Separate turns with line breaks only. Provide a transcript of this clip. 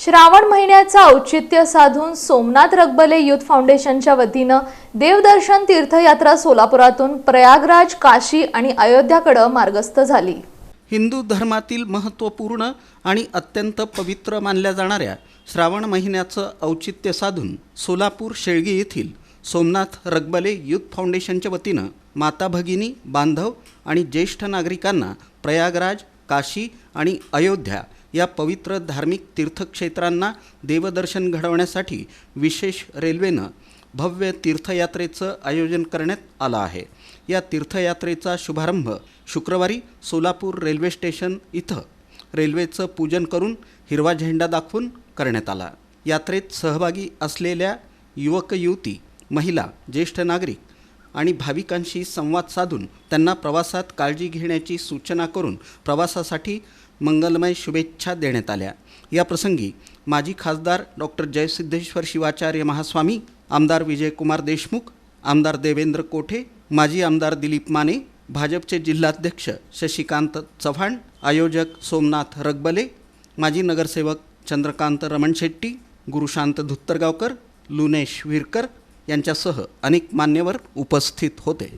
श्रावण महिन्याचं औचित्य साधून सोमनाथ रगबले युथ फाउंडेशनच्या वतीनं देवदर्शन तीर्थयात्रा सोलापुरातून प्रयागराज, काशी आणि अयोध्याकडे मार्गस्थ झाली।
हिंदू धर्मातील महत्त्वपूर्ण आणि अत्यंत पवित्र मानल्या जाणाऱ्या श्रावण महिन्याचं औचित्य साधून सोलापूर शेळगी येथील सोमनाथ रगबले युथ फाउंडेशनच्या वतीनं माता भगिनी, बांधव आणि ज्येष्ठ नागरिकांना प्रयागराज, काशी आणि अयोध्या या पवित्र धार्मिक तीर्थक्षेत्रांना देवदर्शन घडवण्यासाठी विशेष रेल्वेनं भव्य तीर्थयात्रेचं आयोजन करण्यात आलं आहे। या तीर्थयात्रेचा शुभारंभ शुक्रवारी सोलापूर रेल्वे स्टेशन इथं रेल्वेचं पूजन करून हिरवा झेंडा दाखवून करण्यात आला। यात्रेत सहभागी असलेल्या युवक युवती, महिला, ज्येष्ठ नागरिक आणि भाविकांशी संवाद साधून त्यांना प्रवासात काळजी घेण्याची सूचना करून प्रवासासाठी मंगलमय शुभेच्छा देण्यात आल्या। या प्रसंगी माजी खासदार डॉक्टर जयसिद्धेश्वर शिवाचार्य महास्वामी, आमदार विजयकुमार देशमुख, आमदार देवेंद्र कोठे, माजी आमदार दिलीप माने, भाजपचे जिल्हाध्यक्ष शशिकांत चव्हाण, आयोजक सोमनाथ रगबले, माजी नगरसेवक चंद्रकांत रमणशेट्टी, गुरुशांत धुत्तरगावकर, लुनेश विरकर यांच्यासह अनेक मान्यवर उपस्थित होते।